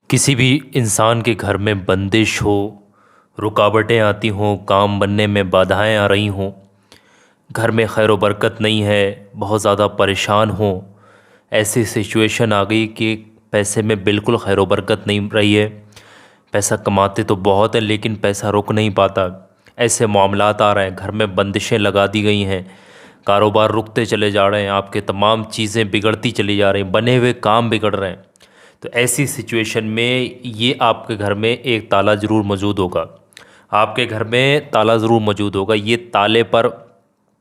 किसी भी इंसान के घर में बंदिश हो, रुकावटें आती हों, काम बनने में बाधाएं आ रही हों, घर में खैर व बरकत नहीं है, बहुत ज़्यादा परेशान हो, ऐसी सिचुएशन आ गई कि पैसे में बिल्कुल खैर व बरकत नहीं रही है। पैसा कमाते तो बहुत है लेकिन पैसा रुक नहीं पाता। ऐसे मामलात आ रहे हैं, घर में बंदिशें लगा दी गई हैं, कारोबार रुकते चले जा रहे हैं, आपके तमाम चीज़ें बिगड़ती चली जा रही हैं, बने हुए काम बिगड़ रहे हैं। तो ऐसी सिचुएशन में ये आपके घर में एक ताला ज़रूर मौजूद होगा। आपके घर में ताला ज़रूर मौजूद होगा। ये ताले पर,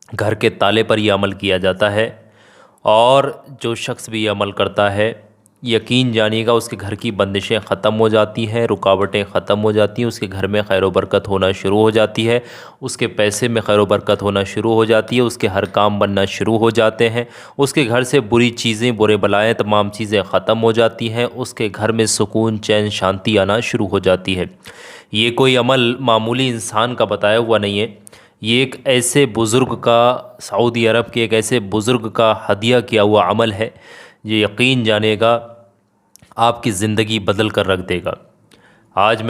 घर के ताले पर ये अमल किया जाता है। और जो शख्स भी ये अमल करता है, यकीन जानिएगा उसके घर की बंदिशें ख़त्म हो जाती हैं, रुकावटें ख़त्म हो जाती हैं, उसके घर में खैर व बरकत होना शुरू हो जाती है, उसके पैसे में खैर व बरकत होना शुरू हो जाती है, उसके हर काम बनना शुरू हो जाते हैं, उसके घर से बुरी चीज़ें, बुरे बलाएँ, तमाम चीज़ें ख़त्म हो जाती हैं, उसके घर में सुकून, चैन, शांति आना शुरू हो जाती है। ये कोई अमल मामूली इंसान का बताया हुआ नहीं है। ये एक ऐसे बुज़ुर्ग का, सऊदी अरब के एक ऐसे बुज़ुर्ग का हदिया किया हुआ अमल है। ये यकीन जानिएगा आपकी ज़िंदगी बदल कर रख देगा। आज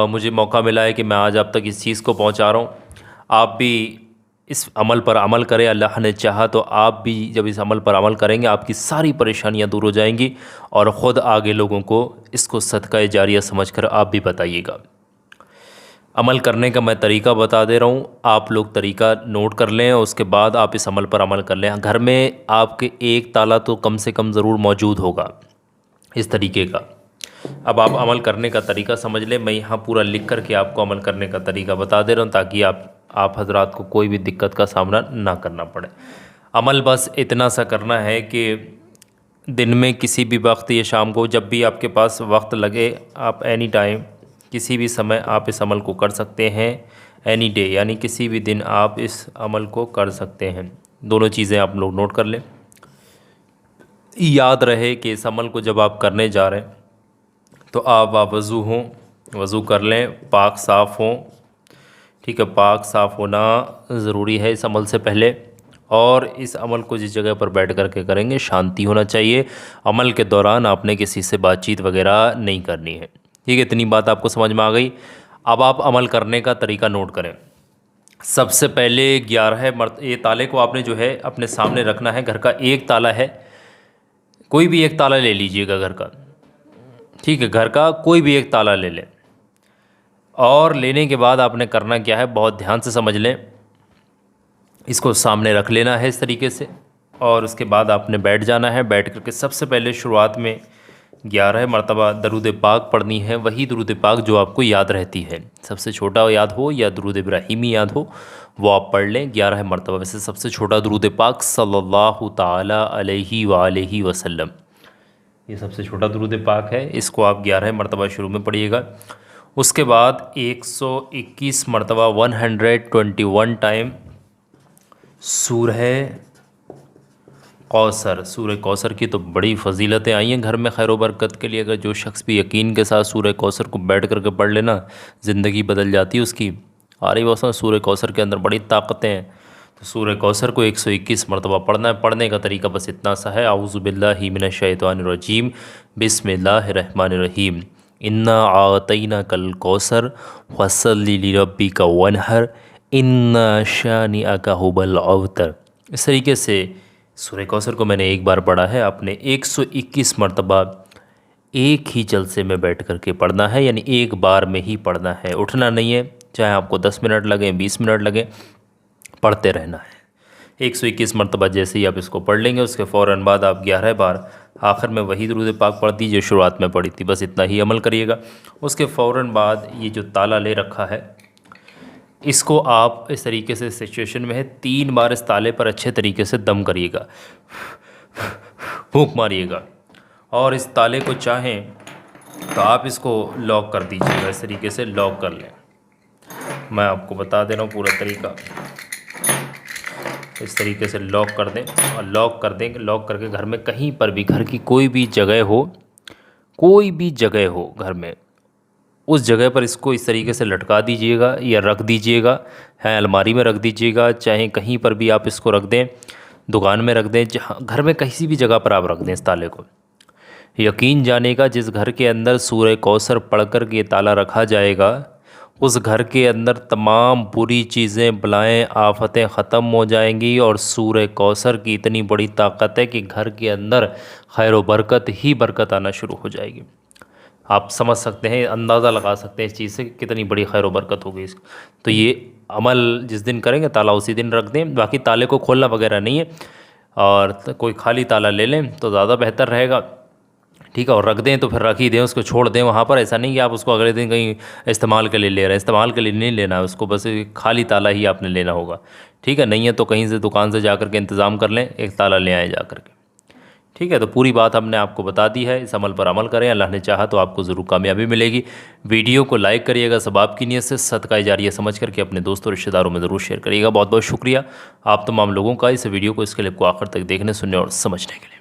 मुझे मौका मिला है कि मैं आज आप तक इस चीज़ को पहुंचा रहा हूं। आप भी इस अमल पर अमल करें। अल्लाह ने चाहा तो आप भी जब इस अमल पर अमल करेंगे, आपकी सारी परेशानियां दूर हो जाएंगी और ख़ुद आगे लोगों को इसको सदका जारिया समझकर आप भी बताइएगा। अमल करने का मैं तरीका बता दे रहा हूँ, आप लोग तरीका नोट कर लें और उसके बाद आप इस अमल पर अमल कर लें। घर में आपके एक ताला तो कम से कम ज़रूर मौजूद होगा इस तरीके का। अब आप अमल करने का तरीका समझ लें। मैं यहाँ पूरा लिख कर के आपको अमल करने का तरीका बता दे रहा हूँ ताकि आप हजरात को कोई भी दिक्कत का सामना ना करना पड़े। अमल बस इतना सा करना है कि दिन में किसी भी वक्त या शाम को जब भी आपके पास वक्त लगे, आप एनी टाइम किसी भी समय आप इस अमल को कर सकते हैं। एनी डे यानी किसी भी दिन आप इस अमल को कर सकते हैं। दोनों चीज़ें आप लोग नोट कर लें। याद रहे कि इस अमल को जब आप करने जा रहे हैं तो आप वज़ू हों, वज़ू कर लें, पाक साफ़ हों। ठीक है, पाक साफ़ होना ज़रूरी है इस अमल से पहले। और इस अमल को जिस जगह पर बैठ कर के करेंगे, शांति होना चाहिए। अमल के दौरान आपने किसी से बातचीत वगैरह नहीं करनी है। ठीक है, इतनी बात आपको समझ में आ गई। अब आप अमल करने का तरीका नोट करें। सबसे पहले 11 ये ताले को आपने जो है अपने सामने रखना है। घर का एक ताला है, कोई भी एक ताला ले लीजिएगा घर का। ठीक है, घर का कोई भी एक ताला ले लें। और लेने के बाद आपने करना क्या है, बहुत ध्यान से समझ लें। इसको सामने रख लेना है इस तरीके से और उसके बाद आपने बैठ जाना है। बैठ करके सबसे पहले शुरुआत में 11 मरतबा दरूद पाक पढ़नी है। वही दरूद पाक जो आपको याद रहती है, सबसे छोटा याद हो या दरूद इब्राहिमी याद हो, वो आप पढ़ लें 11 मरतबा। वैसे सबसे छोटा दरूद पाक सल्लल्लाहु ताला अलैहि वसल्लम, ये सबसे छोटा दरूद पाक है। इसको आप 11 मरतबा शुरू में पढ़िएगा। उसके बाद 121 मरतबा 121 टाइम सूरह कौसर। सूरह कौसर की तो बड़ी फ़जीलतें आई हैं घर में खैर व बरकत के लिए। अगर जो शख्स भी यकीन के साथ सूरह कौसर को बैठ कर के पढ़ लेना, ज़िंदगी बदल जाती है उसकी। आ रही बात, सूरह कौसर के अंदर बड़ी ताकतें हैं। तो सूरह कौसर को 121 मरतबा पढ़ना है। पढ़ने का तरीका बस इतना सा है, आऊज़ु बिल्लाहि मिनश शैतानिर रजीम, बिस्मिल्लाहिर रहमानिर रहीम, इन्ना आतैना कल कौसर फसल्लि लिरब्बिका वनहर, इन्ना शानिअका हुवल अबतर। इस तरीके से सूरह कौसर को मैंने एक बार पढ़ा है, आपने 121 मरतबा एक ही जलसे में बैठ कर के पढ़ना है, यानी एक बार में ही पढ़ना है। उठना नहीं है, चाहे आपको 10 मिनट लगे, 20 मिनट लगे, पढ़ते रहना है। 121 मरतबा जैसे ही आप इसको पढ़ लेंगे, उसके फ़ौरन बाद आप 11 बार आखिर में वही दरूद पाक पढ़ दीजिए शुरुआत में पढ़ी थी। बस इतना ही अमल करिएगा। उसके फ़ौरन बाद ये जो ताला ले रखा है, इसको आप इस तरीके से सिचुएशन में है 3 बार इस ताले पर अच्छे तरीके से दम करिएगा, फूंक मारिएगा। और इस ताले को चाहें तो आप इसको लॉक कर दीजिएगा, इस तरीके से लॉक कर लें। मैं आपको बता दे रहा हूँ पूरा तरीका। इस तरीके से लॉक कर दें और लॉक कर देंगे। लॉक करके घर में कहीं पर भी, घर की कोई भी जगह हो, कोई भी जगह हो घर में, उस जगह पर इसको इस तरीके से लटका दीजिएगा या रख दीजिएगा। है, अलमारी में रख दीजिएगा, चाहे कहीं पर भी आप इसको रख दें, दुकान में रख दें, जहाँ घर में किसी भी जगह पर आप रख दें इस ताले को। यकीन जानेगा, जिस घर के अंदर सूरह कौसर पढ़कर के ताला रखा जाएगा, उस घर के अंदर तमाम बुरी चीज़ें, बलाएं, आफतें ख़त्म हो जाएंगी। और सूरह कौसर की इतनी बड़ी ताकत है कि घर के अंदर खैर व बरकत ही बरकत आना शुरू हो जाएगी। आप समझ सकते हैं, अंदाज़ा लगा सकते हैं इस चीज़ से कि कितनी बड़ी खैर व बरकत होगी इस। तो ये अमल जिस दिन करेंगे ताला उसी दिन रख दें। बाकी ताले को खोलना वगैरह नहीं है, और कोई खाली ताला ले लें तो ज़्यादा बेहतर रहेगा। ठीक है, और रख दें तो फिर रख ही दें, उसको छोड़ दें वहाँ पर। ऐसा नहीं कि आप उसको अगले दिन कहीं इस्तेमाल के लिए ले रहे हैं, इस्तेमाल के लिए नहीं लेना है उसको, बस खाली ताला ही आपने लेना होगा। ठीक है, नहीं है तो कहीं से दुकान से जा कर के इंतज़ाम कर लें, एक ताला ले आएँ जा कर के। ठीक है, तो पूरी बात हमने आपको बता दी है। इस अमल पर अमल करें, अल्लाह ने चाहा तो आपको ज़रूर कामयाबी मिलेगी। वीडियो को लाइक करिएगा, सबाब की नीयत से, सदका जारिया समझ करके अपने दोस्तों रिश्तेदारों में ज़रूर शेयर करिएगा। बहुत बहुत शुक्रिया आप तमाम लोगों का इस वीडियो को, इस क्लिप को आखिर तक देखने, सुनने और समझने के लिए।